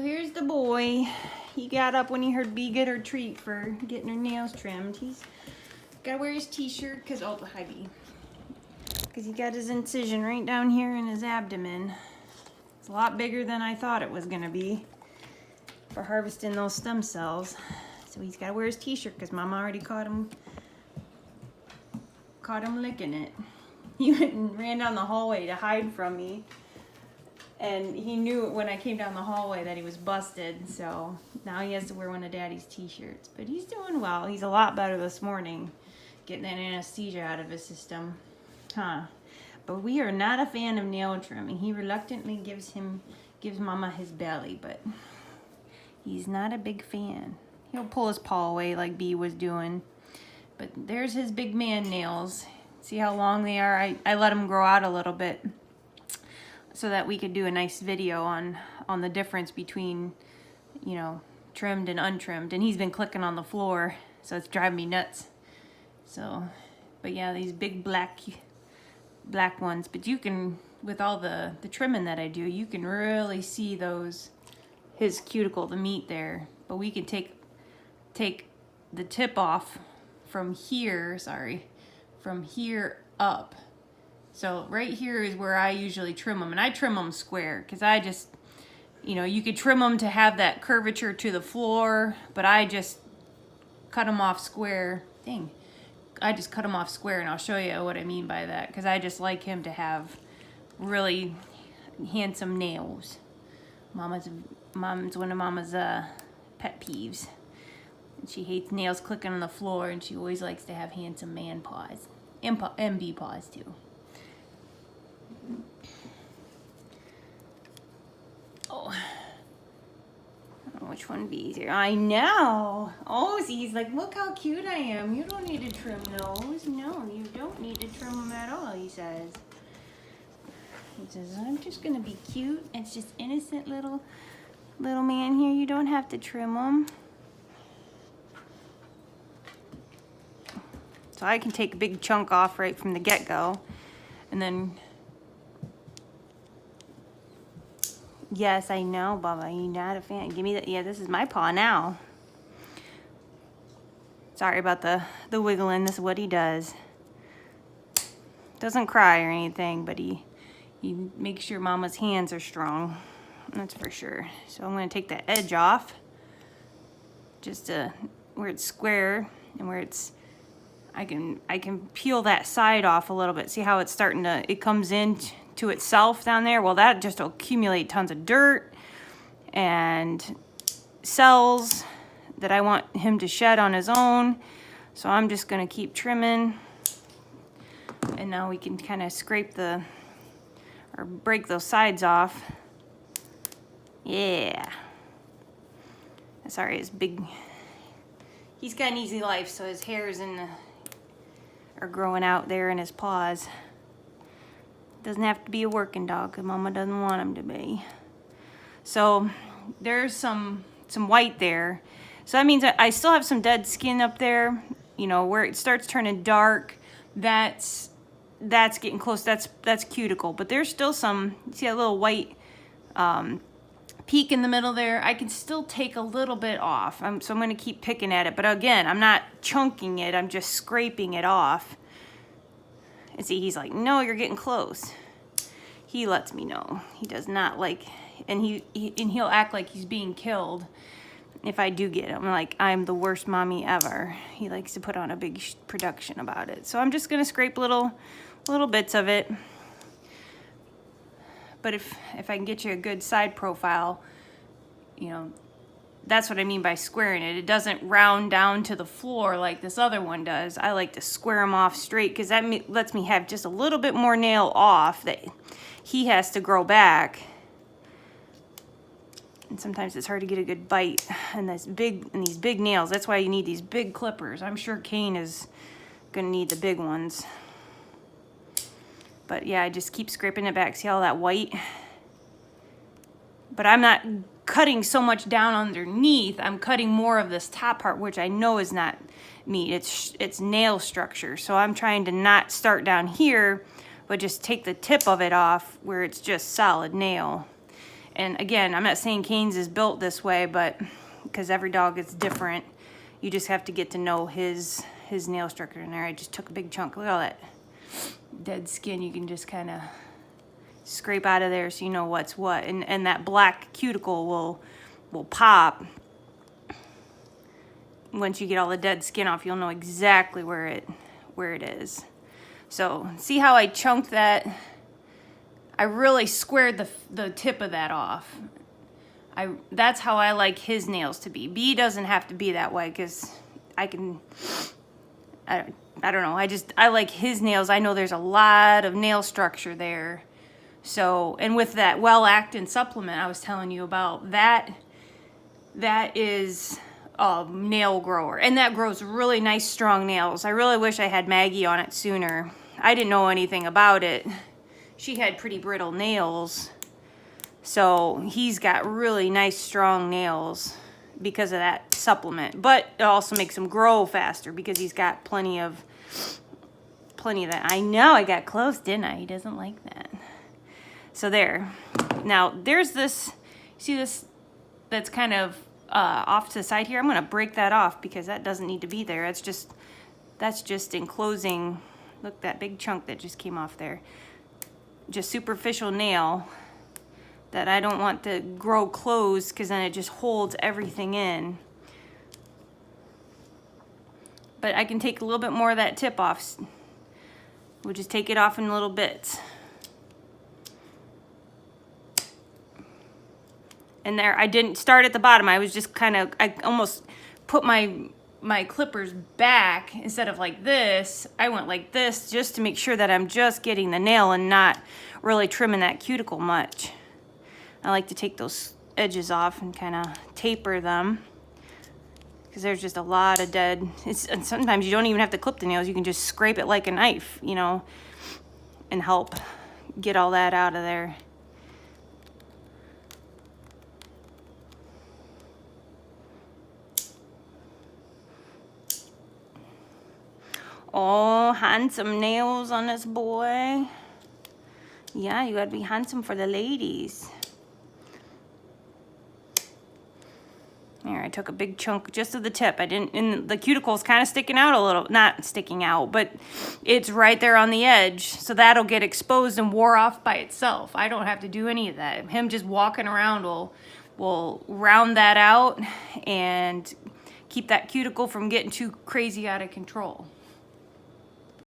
So here's the boy. He got up when he heard Bee get her treat for getting her nails trimmed. He's gotta wear his t-shirt because, oh, hi Bee. Because he got his incision right down here in his abdomen. It's a lot bigger than I thought it was gonna be for harvesting those stem cells. So he's gotta wear his t-shirt because Mama already caught him licking it. He went and ran down the hallway to hide from me. And he knew when I came down the hallway that he was busted, so now he has to wear one of Daddy's t-shirts. But he's doing well. He's a lot better this morning, getting that anesthesia out of his system. Huh. But we are not a fan of nail trimming. He reluctantly gives Mama his belly, but he's not a big fan. He'll pull his paw away like Bee was doing. But there's his big man nails. See how long they are? I let them grow out a little bit so that we could do a nice video on the difference between, you know, trimmed and untrimmed. And he's been clicking on the floor, so it's driving me nuts. So, but yeah, these big black ones. But you can, with all the trimming that I do, you can really see his cuticle, the meat there. But we can take the tip off from here, from here up. So right here is where I usually trim them, and I trim them square because I just, you know, you could trim them to have that curvature to the floor, but I just cut them off square. I just cut them off square, and I'll show you what I mean by that because I just like him to have really handsome nails. Mom's one of Mama's pet peeves. She hates nails clicking on the floor, and she always likes to have handsome man paws and bee paws too. Oh, I don't know which one Bee's here. I know. Oh, see, he's like, look how cute I am. You don't need to trim those. No, you don't need to trim them at all, he says. He says, I'm just going to be cute. It's just innocent little man here. You don't have to trim them. So I can take a big chunk off right from the get-go. And then, yes, I know, Bubba, you're not a fan. Give me that. Yeah, this is my paw now. Sorry about the wiggling. This is what he does. Doesn't cry or anything, but he makes sure Mama's hands are strong. That's for sure. So I'm going to take the edge off, just to where it's square and where it's. I can peel that side off a little bit. See how it's starting to, it comes in to itself down there? Well, that just will accumulate tons of dirt and cells that I want him to shed on his own. So I'm just gonna keep trimming. And now we can kind of scrape or break those sides off. Yeah. Sorry, it's big. He's got an easy life, so his hairs are growing out there in his paws. Doesn't have to be a working dog because Mama doesn't want him to be. So there's some white there. So that means I still have some dead skin up there. You know, where it starts turning dark, that's getting close. That's cuticle. But there's still some, see that little white peak in the middle there? I can still take a little bit off. So I'm going to keep picking at it. But again, I'm not chunking it. I'm just scraping it off. And see, he's like, no, you're getting close. He lets me know. He does not like, and he'll act like he's being killed if I do get him. Like, I'm the worst mommy ever. He likes to put on a big production about it. So I'm just going to scrape little bits of it. But if I can get you a good side profile, you know, that's what I mean by squaring it. It doesn't round down to the floor like this other one does. I like to square them off straight because that lets me have just a little bit more nail off that he has to grow back. And sometimes it's hard to get a good bite in these big nails. That's why you need these big clippers. I'm sure Kane is going to need the big ones. But yeah, I just keep scraping it back. See all that white? But I'm not cutting so much down underneath. I'm cutting more of this top part, which I know is not meat. It's nail structure. So I'm trying to not start down here, but just take the tip of it off where it's just solid nail. And again, I'm not saying Cane's is built this way, but because every dog is different, you just have to get to know his nail structure in there. I just took a big chunk. Look at all that dead skin. You can just kind of scrape out of there so you know what's what. And that black cuticle will pop. Once you get all the dead skin off, you'll know exactly where it is. So see how I chunked that? I really squared the tip of that off. That's how I like his nails to be. B doesn't have to be that way because I don't know. I like his nails. I know there's a lot of nail structure there. So, and with that well-actin supplement I was telling you about, that is a nail grower. And that grows really nice, strong nails. I really wish I had Maggie on it sooner. I didn't know anything about it. She had pretty brittle nails. So he's got really nice, strong nails because of that supplement. But it also makes him grow faster because he's got plenty of that. I know I got close, didn't I? He doesn't like that. So there. Now there's this, see this that's kind of off to the side here? I'm going to break that off because that doesn't need to be there. That's just enclosing, look, that big chunk that just came off there. Just superficial nail that I don't want to grow closed because then it just holds everything in. But I can take a little bit more of that tip off. We'll just take it off in little bits. And there, I didn't start at the bottom. I was just kind of, I almost put my clippers back instead of like this. I went like this just to make sure that I'm just getting the nail and not really trimming that cuticle much. I like to take those edges off and kind of taper them because there's just a lot of dead. And sometimes you don't even have to clip the nails. You can just scrape it like a knife, you know, and help get all that out of there. Oh, handsome nails on this boy. Yeah, you gotta be handsome for the ladies. There, I took a big chunk just of the tip. I didn't, and the cuticle's kind of sticking out a little, not sticking out, but it's right there on the edge. So that'll get exposed and wore off by itself. I don't have to do any of that. Him just walking around will round that out and keep that cuticle from getting too crazy out of control.